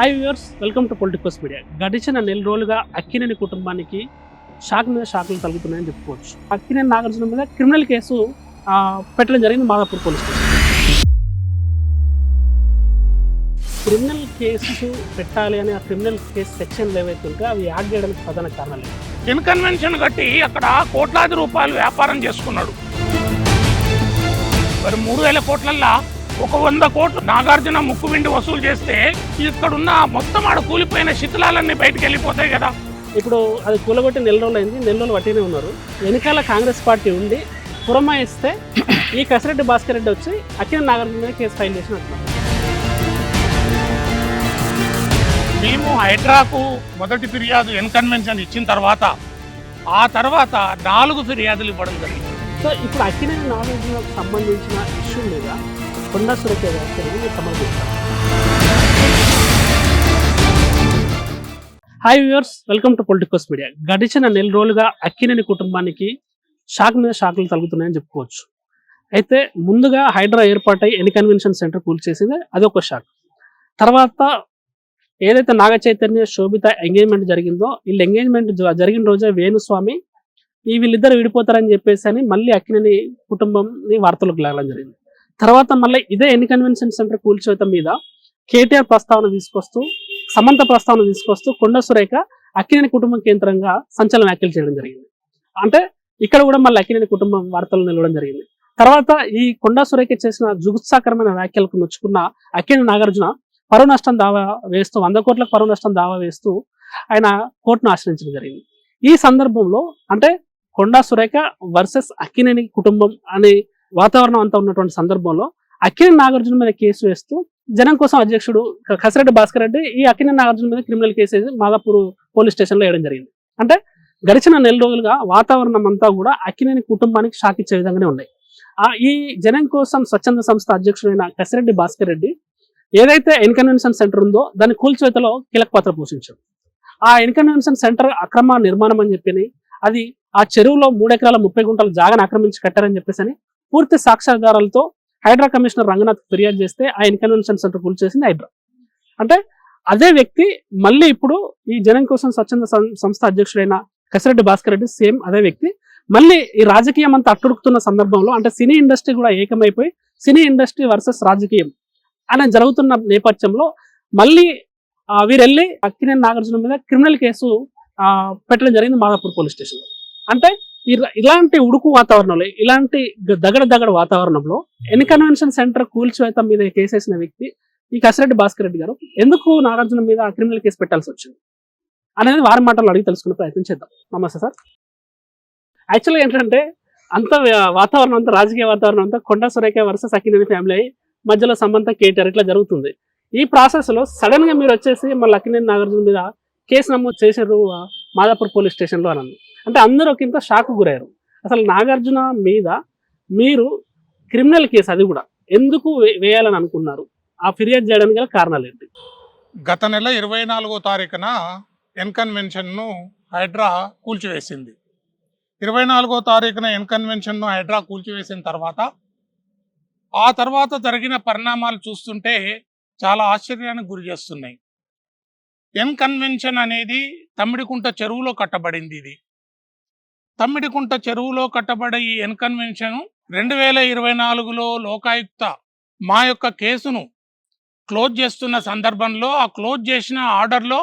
Hi viewers, welcome to Politicos media. గడిచిన నెల రోజులుగా అక్కినేని కుటుంబానికి షాక్ మీద షాక్లు తగ్గుతున్నాయని చెప్పుకోవచ్చు. అక్కినేని నాగార్జున మీద క్రిమినల్ కేసు పెట్టడం జరిగింది Madhapur police station. Criminal case పెట్టాలి అని ఆ క్రిమినల్ కేసు సెక్షన్లు ఏవైతే ఉంటే అవి యాడ్ చేయడానికి ప్రధాన కారణాలు ఇన్కన్వెన్షన్ కట్టి అక్కడ కోట్లాది రూపాయలు వ్యాపారం చేసుకున్నాడు. మరి 3,000 కోట్లల్లో 100 కోట్లు నాగార్జున ముక్కు విండి వసూలు చేస్తే ఇక్కడున్న మొత్తం ఆడ కూలిపోయిన శిథిలాలన్నీ బయటకు వెళ్ళిపోతాయి కదా. ఇప్పుడు అది కూలగొట్టి నెల రోజులు అయింది, నెల రోజులు పట్టినే ఉన్నారు. వెనకాల కాంగ్రెస్ పార్టీ ఉండి పురమాయిస్తే ఈ కసిరెడ్డి భాస్కర్ రెడ్డి వచ్చి అక్కినేని నాగార్జున మీద కేసు ఫైల్ చేసినట్టున్నారు. మేము హైడ్రాకు మొదటి ఫిర్యాదు ఇన్కన్వెన్షన్ ఇచ్చిన తర్వాత ఆ తర్వాత 4 ఫిర్యాదులు ఇవ్వడం జరిగింది. సో ఇప్పుడు అక్కినేని నాగార్జునకు సంబంధించిన ఇష్యూ మీద కొండా సురేఖ వ్యాఖ్యలు సమర్పిస్తారు. Hi viewers, welcome to Politicos media. గడిచిన నెల రోజులుగా అక్కినేని కుటుంబానికి షాక్ మీద షాక్లు తగ్గుతున్నాయని చెప్పుకోవచ్చు. అయితే ముందుగా హైడ్రా ఏర్పాటై ఎన్ని కన్వెన్షన్ సెంటర్ కూల్చేసింది, అది ఒక షాక్. తర్వాత ఏదైతే నాగ చైతన్య శోభిత ఎంగేజ్మెంట్ జరిగిందో, వీళ్ళ ఎంగేజ్మెంట్ జరిగిన రోజే వేణుస్వామి వీళ్ళిద్దరు విడిపోతారని చెప్పేసి అని మళ్ళీ అక్కినేని కుటుంబంని వార్తలకు లాగడం జరిగింది. తర్వాత మళ్ళీ ఇదే ఎన్ని కన్వెన్షన్ సెంటర్ కూల్చేత మీద కేటీఆర్ ప్రస్తావన తీసుకొస్తూ, సమంత ప్రస్తావన తీసుకొస్తూ కొండా సురేఖ అక్కినేని కుటుంబం కేంద్రంగా సంచలన వ్యాఖ్యలు చేయడం జరిగింది. అంటే ఇక్కడ కూడా మళ్ళీ అక్కినేని కుటుంబం వార్తలు నిలవడం జరిగింది. తర్వాత ఈ కొండా సురేఖ చేసిన జుగుత్సాకరమైన వ్యాఖ్యలకు నొచ్చుకున్న అక్కినేని నాగార్జున పరువు నష్టం దావా వేస్తూ 100 కోట్లకు పరువు నష్టం దావా వేస్తూ ఆయన కోర్టును ఆశ్రయించడం జరిగింది. ఈ సందర్భంలో అంటే కొండా సురేఖ వర్సెస్ అక్కినేని కుటుంబం అనే వాతావరణం అంతా ఉన్నటువంటి సందర్భంలో అక్కినేని నాగార్జున మీద కేసు వేస్తూ జనం కోసం అధ్యక్షుడు కసిరెడ్డి భాస్కర్ రెడ్డి ఈ అక్కినేని నాగార్జున మీద క్రిమినల్ కేసు వేసి మాదాపూర్ పోలీస్ స్టేషన్లో వేయడం జరిగింది. అంటే గడిచిన నెల రోజులుగా వాతావరణం అంతా కూడా అక్కినేని కుటుంబానికి షాక్ ఇచ్చే విధంగానే ఉన్నాయి. ఈ జనం కోసం స్వచ్ఛంద సంస్థ అధ్యక్షుడైన కసిరెడ్డి భాస్కర్ రెడ్డి ఏదైతే ఇన్కన్వెన్షన్ సెంటర్ ఉందో దాని కూల్చివేతలో కీలక పాత్ర పోషించారు. ఆ ఇన్కన్వెన్షన్ సెంటర్ అక్రమ నిర్మాణం అని చెప్పి అది ఆ చెరువులో 3 ఎకరాల 30 గుంటల జాగాను ఆక్రమించి కట్టారని చెప్పేసి పూర్తి సాక్ష్యాధారాలతో హైడ్రా కమిషనర్ రంగనాథ్ ఫిర్యాదు చేస్తే ఆ ఇన్కన్వెన్షన్ సెంటర్ కూల్చేసింది హైడ్రా. అంటే అదే వ్యక్తి మళ్ళీ ఇప్పుడు ఈ జనం కోసం స్వచ్ఛంద సంస్థ అధ్యక్షుడైన కసిరెడ్డి భాస్కర్ రెడ్డి సేమ్ అదే వ్యక్తి మళ్ళీ ఈ రాజకీయం అంతా అట్టుడుకుతున్న సందర్భంలో, అంటే సినీ ఇండస్ట్రీ కూడా ఏకమైపోయి సినీ ఇండస్ట్రీ వర్సెస్ రాజకీయం అని జరుగుతున్న నేపథ్యంలో మళ్ళీ వీరెళ్ళి అక్కినేని నాగార్జున మీద క్రిమినల్ కేసు పెట్టడం జరిగింది మాదాపూర్ పోలీస్ స్టేషన్లో. అంటే ఇలాంటి ఉడుకు వాతావరణంలో, ఇలాంటి దగడ వాతావరణంలో ఎన్ని కన్వెన్షన్ సెంటర్ కూల్చివేత మీద కేసేసిన వ్యక్తి ఈ కసిరెడ్డి భాస్కర్ రెడ్డి గారు ఎందుకు నాగార్జున మీద క్రిమినల్ కేసు పెట్టాల్సి వచ్చింది అనేది వారి మాటలు అడిగి తెలుసుకునే ప్రయత్నం చేద్దాం. నమస్తే సార్. యాక్చువల్గా ఏంటంటే అంత వాతావరణం అంతా, రాజకీయ వాతావరణం అంతా కొండా సురేఖ వర్సెస్ అక్కినేని ఫ్యామిలీ మధ్యలో సమంత కేటీఆర్ ఇట్లా జరుగుతుంది. ఈ ప్రాసెస్లో సడన్ గా మీరు వచ్చేసి మళ్ళీ అక్కినేని నాగార్జున మీద కేసు నమోదు చేశారు మాదాపూర్ పోలీస్ స్టేషన్లో అని. అంటే అందరూ ఒకంత షాక్ గురయ్యారు. అసలు నాగార్జున మీద మీరు క్రిమినల్ కేసు అది కూడా ఎందుకు వేయాలని అనుకున్నారు? ఆ ఫిర్యాదు చేయడానికి గల కారణాలు ఏంటి? గత నెల 24వ తారీఖున ఇన్కన్వెన్షన్ను హైడ్రా కూల్చివేసింది. 24వ తారీఖున ఇన్కన్వెన్షన్ను హైడ్రా కూల్చివేసిన తర్వాత ఆ తర్వాత జరిగిన పరిణామాలు చూస్తుంటే చాలా ఆశ్చర్యానికి గురి చేస్తున్నాయి. ఇన్కన్వెన్షన్ అనేది తమ్మిడికుంట చెరువులో కట్టబడింది. ఇది తమ్మిడికుంట చెరువులో కట్టబడే ఈ ఇన్కన్వెన్షన్ 2024లో లోకాయుక్త మా యొక్క కేసును క్లోజ్ చేస్తున్న సందర్భంలో ఆ క్లోజ్ చేసిన ఆర్డర్లో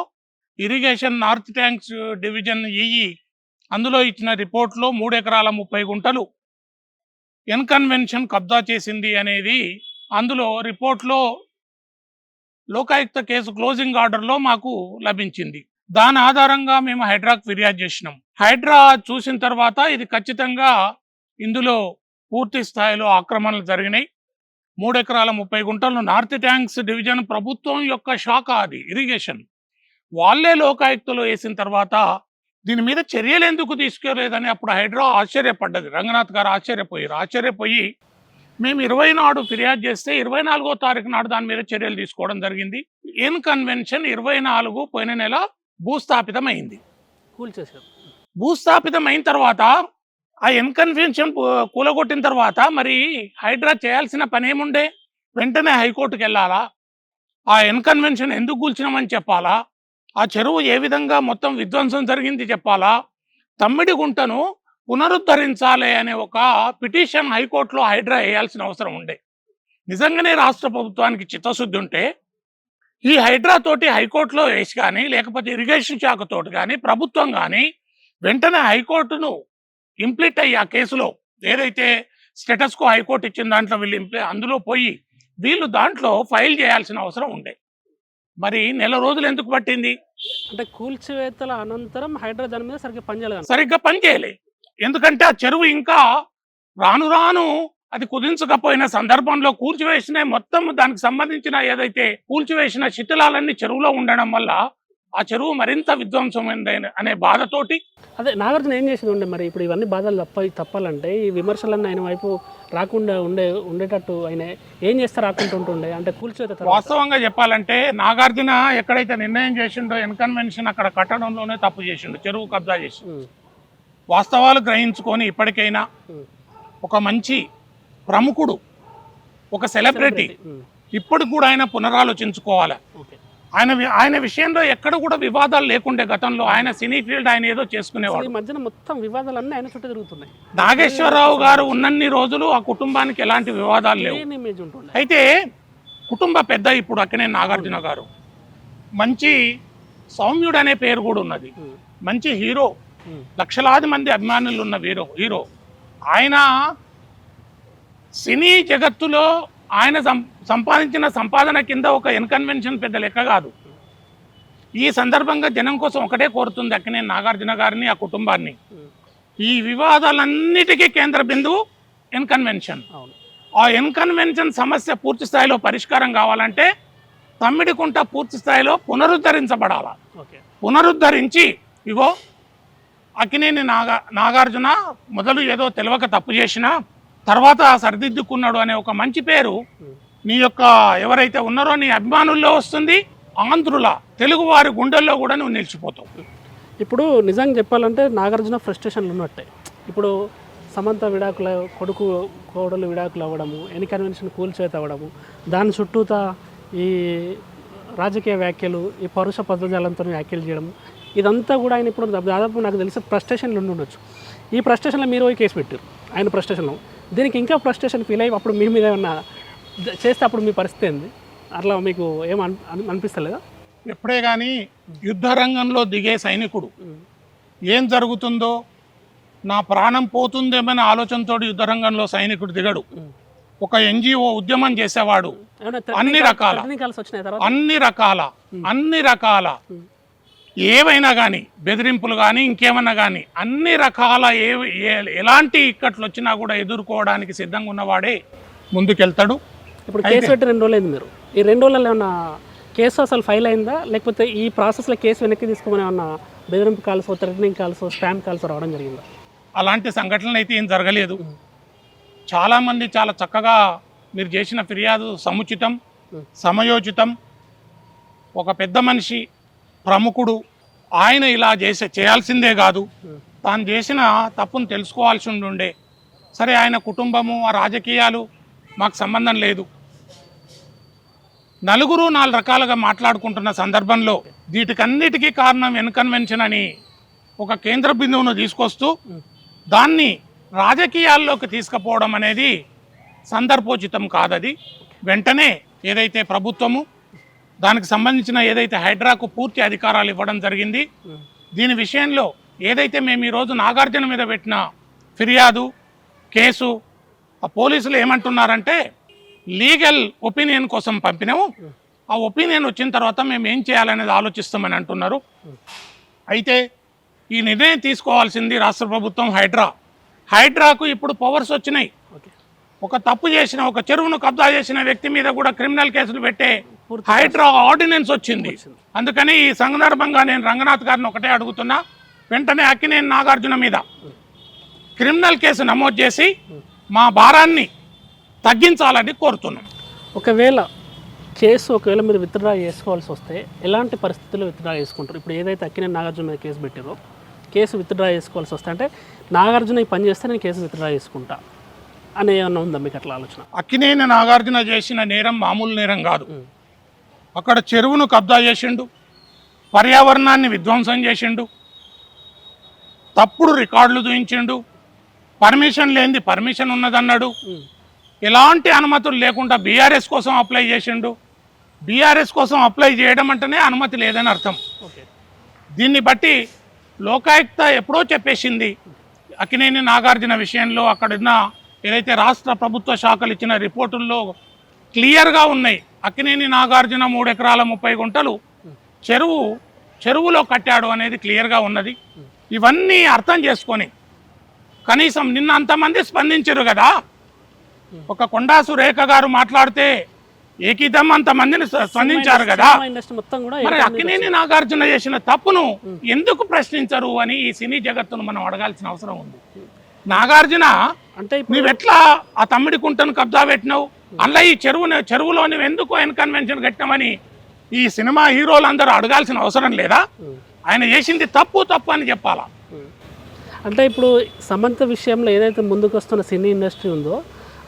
ఇరిగేషన్ నార్త్ ట్యాంక్స్ డివిజన్ అందులో ఇచ్చిన రిపోర్ట్లో 3 ఎకరాల 30 గుంటలు ఇన్కన్వెన్షన్ కబ్జా చేసింది అనేది అందులో రిపోర్ట్లో లోకాయుక్త కేసు క్లోజింగ్ ఆర్డర్లో మాకు లభించింది. దాని ఆధారంగా మేము హైడ్రాకు ఫిర్యాదు చేసినాం. హైడ్రా చూసిన తర్వాత ఇది ఖచ్చితంగా ఇందులో పూర్తి స్థాయిలో ఆక్రమణలు జరిగినాయి. 3 ఎకరాల 30 గుంటలను నార్త్ ట్యాంక్స్ డివిజన్ ప్రభుత్వం యొక్క శాఖ, అది ఇరిగేషన్ వాళ్ళే లోకాయుక్తలో వేసిన తర్వాత దీని మీద చర్యలు ఎందుకు తీసుకోలేదని అప్పుడు హైడ్రా ఆశ్చర్యపడ్డది. రంగనాథ్ గారు ఆశ్చర్యపోయి మేము 20 నాడు ఫిర్యాదు చేస్తే 24వ తారీఖు నాడు దాని మీద చర్యలు తీసుకోవడం జరిగింది. ఇన్కన్వెన్షన్ 24 పోయిన నెల భూస్థాపితమైంది. భూస్థాపితమైన తర్వాత ఆ ఇన్కన్వెన్షన్ కూలగొట్టిన తర్వాత మరి హైడ్రా చేయాల్సిన పని ఏముండే? వెంటనే హైకోర్టుకు వెళ్ళాలా? ఆ ఎన్కన్వెన్షన్ ఎందుకు కూల్చినామని చెప్పాలా, ఆ చెరువు ఏ విధంగా మొత్తం విధ్వంసం జరిగింది చెప్పాలా, తమ్మిడి గుంటను పునరుద్ధరించాలి అనే ఒక పిటిషన్ హైకోర్టులో హైడ్రా వేయాల్సిన అవసరం ఉండే. నిజంగానే రాష్ట్ర ప్రభుత్వానికి చిత్తశుద్ధి ఉంటే ఈ హైడ్రా తోటి హైకోర్టులో వేసి కానీ లేకపోతే ఇరిగేషన్ శాఖతోటి కానీ ప్రభుత్వం కానీ వెంటనే హైకోర్టును ఇంప్లీట్ అయ్యి ఆ కేసులో ఏదైతే స్టేటస్కో హైకోర్టు ఇచ్చిన దాంట్లో వీళ్ళు అందులో పోయి వీళ్ళు దాంట్లో ఫైల్ చేయాల్సిన అవసరం ఉండే. మరి నెల రోజులు ఎందుకు పట్టింది? అంటే కూల్చివేతల అనంతరం హైడ్రా దాని మీద సరిగ్గా పనిచేయలే. ఎందుకంటే ఆ చెరువు ఇంకా రాను రాను అది కుదించకపోయిన సందర్భంలో కూల్చివేసిన మొత్తం దానికి సంబంధించిన ఏదైతే కూల్చివేసిన శిథిలాలన్నీ చెరువులో ఉండడం వల్ల ఆ చెరువు మరింత విధ్వంసమైంది అనే బాధతోటి. అదే నాగార్జున ఏం చేసింది ఉండే మరి ఇప్పుడు ఇవన్నీ బాధలు తప్పాలంటే ఈ విమర్శలన్నీ ఆయన వైపు రాకుండా ఉండేటట్టు ఆయన ఏం చేస్తే రాకుండా ఉంటుండే అంటే కూల్చివేత. వాస్తవంగా చెప్పాలంటే నాగార్జున ఎక్కడైతే నిర్ణయం చేసిండో ఎన్కన్వెన్షన్ అక్కడ కట్టడంలోనే తప్పు చేసిండు, చెరువు కబ్జా చేసిండు. వాస్తవాలు గ్రహించుకొని ఇప్పటికైనా ఒక మంచి ప్రముఖుడు, ఒక సెలబ్రిటీ ఇప్పుడు కూడా ఆయన పునరాలోచించుకోవాలి. ఆయన విషయంలో ఎక్కడ కూడా వివాదాలు లేకుండే. గతంలో ఆయన సినీ ఫీల్డ్ ఆయన ఏదో చేసుకునేవాడు. ఈ మధ్యన మొత్తం వివాదాలన్నీ ఆయన చుట్టూ తిరుగుతున్నాయి. నాగేశ్వరరావు గారు ఉన్నన్ని రోజులు ఆ కుటుంబానికి ఎలాంటి వివాదాలు లేవు. అయితే కుటుంబ పెద్ద ఇప్పుడు అక్కినేని నాగార్జున గారు మంచి సౌమ్యుడు అనే పేరు కూడా ఉన్నది, మంచి హీరో, లక్షలాది మంది అభిమానులు ఉన్న హీరో. ఆయన సినీ జగత్తులో ఆయన సంపాదించిన సంపాదన కింద ఒక ఎన్కన్వెన్షన్ పెద్ద లెక్క కాదు. ఈ సందర్భంగా జనం కోసం ఒకటే కోరుతుంది అక్కినేని నాగార్జున గారిని, ఆ కుటుంబాన్ని, ఈ వివాదాలన్నిటికీ కేంద్ర బిందువు ఎన్కన్వెన్షన్. ఆ ఎన్కన్వెన్షన్ సమస్య పూర్తి స్థాయిలో పరిష్కారం కావాలంటే తమ్మిడికుంట పూర్తి స్థాయిలో పునరుద్ధరించబడాల. పునరుద్ధరించి ఇగో అక్కినేని నాగార్జున మొదలు ఏదో తెలియక తప్పు చేసినా తర్వాత సరిదిద్దుకున్నాడు అనే ఒక మంచి పేరు నీ యొక్క ఎవరైతే ఉన్నారో నీ అభిమానుల్లో వస్తుంది, ఆంధ్రుల తెలుగువారి గుండెల్లో కూడా నువ్వు నిలిచిపోతావు. ఇప్పుడు నిజంగా చెప్పాలంటే నాగార్జున ఫ్రస్ట్రేషన్లు ఉన్నట్టే. ఇప్పుడు సమంత విడాకుల కోడలు విడాకులు అవ్వడము, ఎన్కన్వెన్షన్ కూల్చేత అవ్వడము, దాని చుట్టూతా ఈ రాజకీయ వ్యాఖ్యలు, ఈ పరుష పదజాలంతో వ్యాఖ్యలు చేయడం, ఇదంతా కూడా ఆయన ఇప్పుడు దాదాపు నాకు తెలిసి ఫ్రస్ట్రేషన్లు ఉండొచ్చు. ఈ ఫ్రస్ట్రేషన్లో మీరు కేసు పెట్టారు ఆయన ఫ్రస్ట్రేషన్లో, దీనికి ఇంకా ఫ్రస్ట్రేషన్ ఫీల్ అయ్యి అప్పుడు మీ మీద ఏమన్నా చేస్తే అప్పుడు మీ పరిస్థితి ఏంది? అట్లా మీకు అనిపిస్తలేదా? ఎప్పుడే కానీ యుద్ధ రంగంలో దిగే సైనికుడు ఏం జరుగుతుందో నా ప్రాణం పోతుందేమనే ఆలోచనతో యుద్ధ రంగంలో సైనికుడు దిగడు. ఒక ఎన్జిఓ ఉద్యమం చేసేవాడు అన్ని రకాల ఏవైనా కానీ బెదిరింపులు కానీ ఇంకేమన్నా కానీ అన్ని రకాల ఎలాంటి ఇక్కట్లు వచ్చినా కూడా ఎదుర్కోవడానికి సిద్ధంగా ఉన్నవాడే ముందుకెళ్తాడు. ఇప్పుడు కేసు పెట్టి 2 రోజులైంది. మీరు ఈ 2 రోజులలో ఏమన్నా కేసు అసలు ఫైల్ అయిందా, లేకపోతే ఈ ప్రాసెస్లో కేసు వెనక్కి తీసుకోమని ఏమన్నా బెదిరింపు calls, threatening calls, spam calls రావడం జరిగిందా? అలాంటి సంఘటనలు అయితే ఏం జరగలేదు. చాలామంది చాలా చక్కగా మీరు చేసిన ఫిర్యాదు సముచితం, సమయోచితం, ఒక పెద్ద మనిషి, ప్రముఖుడు, ఆయన ఇలా చేయాల్సిందే కాదు, తాను చేసిన తప్పును తెలుసుకోవాల్సి ఉండే. సరే ఆయన కుటుంబము, ఆ రాజకీయాలు మాకు సంబంధం లేదు. నలుగురు 4 రకాలుగా మాట్లాడుకుంటున్న సందర్భంలో వీటికన్నిటికీ కారణం ఎన్కన్వెన్షన్ అని ఒక కేంద్ర బిందువును తీసుకొస్తూ దాన్ని రాజకీయాల్లోకి తీసుకుపోవడం అనేది సందర్భోచితం కాదది. వెంటనే ఏదైతే ప్రభుత్వము దానికి సంబంధించిన ఏదైతే హైడ్రాకు పూర్తి అధికారాలు ఇవ్వడం జరిగింది, దీని విషయంలో ఏదైతే మేము ఈరోజు నాగార్జున మీద పెట్టిన ఫిర్యాదు కేసు, ఆ పోలీసులు ఏమంటున్నారంటే లీగల్ ఒపీనియన్ కోసం పంపినాము, ఆ ఒపీనియన్ వచ్చిన తర్వాత మేము ఏం చేయాలనేది ఆలోచిస్తామని అంటున్నారు. అయితే ఈ నిర్ణయం తీసుకోవాల్సింది రాష్ట్ర ప్రభుత్వం, హైడ్రాకు ఇప్పుడు పవర్స్ వచ్చినాయి. ఒక తప్పు చేసిన, ఒక చెరువును కబ్జా చేసిన వ్యక్తి మీద కూడా క్రిమినల్ కేసులు పెట్టే హైడ్రా ఆర్డినెన్స్ వచ్చింది. అందుకని ఈ సందర్భంగా నేను రంగనాథ్ గారిని ఒకటే అడుగుతున్నా, వెంటనే అక్కినేని నాగార్జున మీద క్రిమినల్ కేసు నమోదు చేసి మా భారాన్ని తగ్గించాలని కోరుతున్నాం. ఒకవేళ మీరు విత్డ్రా చేసుకోవాల్సి వస్తే ఎలాంటి పరిస్థితుల్లో విత్డ్రా చేసుకుంటారు? ఇప్పుడు ఏదైతే అక్కినేని నాగార్జున మీద కేసు పెట్టారో కేసు విత్డ్రా చేసుకోవాల్సి వస్తే అంటే నాగార్జున ఈ పని చేస్తే నేను కేసు విత్డ్రా చేసుకుంటా అనే ఏమన్నా ఉందా మీకు అట్లా ఆలోచన? అక్కినేని నాగార్జున చేసిన నేరం మామూలు నేరం కాదు. అక్కడ చెరువును కబ్జా చేసిండు, పర్యావరణాన్ని విధ్వంసం చేసిండు, తప్పుడు రికార్డులు చూయించిండు, పర్మిషన్ లేనిది పర్మిషన్ ఉన్నదన్నాడు, ఎలాంటి అనుమతులు లేకుండా బీఆర్ఎస్ కోసం అప్లై చేసిండు. బీఆర్ఎస్ కోసం అప్లై చేయడం అంటేనే అనుమతి లేదని అర్థం. దీన్ని బట్టి లోకాయుక్త ఎప్పుడో చెప్పేసింది అక్కినేని నాగార్జున విషయంలో. అక్కడున్న ఏదైతే రాష్ట్ర ప్రభుత్వ శాఖలు ఇచ్చిన రిపోర్టుల్లో క్లియర్గా ఉన్నాయి. అక్కినేని నాగార్జున 3 ఎకరాల 30 గుంటలు చెరువులో కట్టాడు అనేది క్లియర్గా ఉన్నది. ఇవన్నీ అర్థం చేసుకొని కనీసం నిన్న అంతమంది స్పందించారు కదా. ఒక కొండా సురేఖ గారు మాట్లాడితే ఏకీదం అంతమందిని స్పందించారు కదా. మరి అక్కినేని నాగార్జున చేసిన తప్పును ఎందుకు ప్రశ్నించరు అని ఈ సినీ జగత్తును మనం అడగాల్సిన అవసరం ఉంది. నాగార్జున అంటే నువ్వెట్లా ఆ తమ్మిడి కుంటను కబ్జా పెట్టినావు, అలా ఈ చెరువులో నువ్వు ఎందుకు కన్వెన్షన్ కట్టినామని ఈ సినిమా హీరోలందరూ అడగాల్సిన అవసరం లేదా? ఆయన చేసింది తప్పు అని చెప్పాలా? అంటే ఇప్పుడు సమంత విషయంలో ఏదైతే ముందుకు వస్తున్న సినీ ఇండస్ట్రీ ఉందో,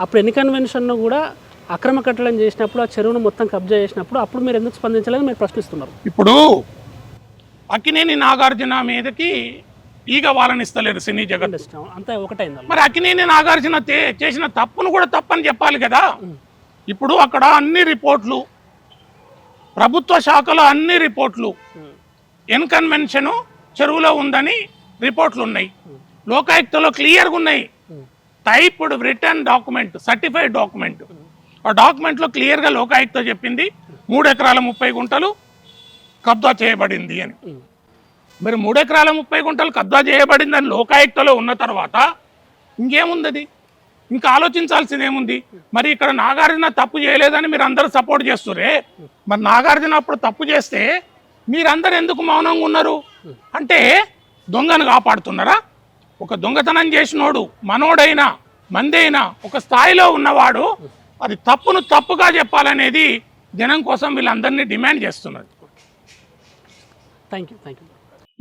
అప్పుడు ఎన్ని కన్వెన్షన్ను కూడా అక్రమ కట్టడం చేసినప్పుడు, ఆ చెరువును మొత్తం కబ్జా చేసినప్పుడు అప్పుడు మీరు ఎందుకు స్పందించలేదని మీరు ప్రశ్నిస్తున్నారు. ఇప్పుడు అక్కినేని నాగార్జున మీదకి ఈగ వాళ్ళనిస్తలేరు సినీ జగన్ అంతా ఒకటైంది. మరి అక్కినేని నాగార్జున చేసిన తప్పును కూడా తప్పని చెప్పాలి కదా. ఇప్పుడు అక్కడ అన్ని రిపోర్ట్లు, ప్రభుత్వ శాఖలో అన్ని రిపోర్ట్లు కన్వెన్షన్ చెరువులో ఉందని రిపోర్ట్లు ఉన్నాయి. లోకాయుక్తలో క్లియర్గా ఉన్నాయి. Typed return document, certified document. ఆ డాక్యుమెంట్లో క్లియర్గా లోకాయుక్త చెప్పింది 3 ఎకరాల 30 గుంటలు కబ్జా చేయబడింది అని. మరి 3 ఎకరాల 30 గుంటలు కబ్జా చేయబడిందని లోకాయుక్తలో ఉన్న తర్వాత ఇంకేముంది? ఇంకా ఆలోచించాల్సింది ఏముంది? మరి ఇక్కడ నాగార్జున తప్పు చేయలేదని మీరు అందరూ సపోర్ట్ చేస్తురే. మరి నాగార్జున అప్పుడు తప్పు చేస్తే మీరందరూ ఎందుకు మౌనంగా ఉన్నారు? అంటే దొంగను కాపాడుతున్నారా? ఒక దొంగతనం చేసినోడు మనోడైనా మందైనా ఒక స్థాయిలో ఉన్నవాడు అది తప్పును తప్పుగా చెప్పాలనేది జనం కోసం వీళ్ళందరినీ డిమాండ్ చేస్తున్నారు. Thank you.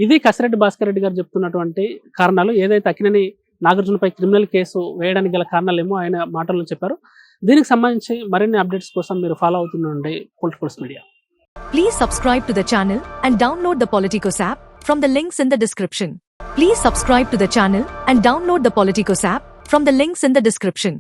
ఇది కసిరెడ్డి భాస్కర్ రెడ్డి గారు చెప్తున్నటువంటి కారణాలు. ఏదైతే అక్కినేని నాగార్జునపై క్రిమినల్ కేసు వేయడానికి గల కారణాలేమో ఆయన మాటల్లో చెప్పారు. దీనికి సంబంధించి మరిన్ని అప్డేట్స్ కోసం మీరు ఫాలో అవుతుండండి politicals media. Please subscribe to the channel and download the Politicos app from the links in the description. Please subscribe to the channel and download the Politicos app from the links in the description.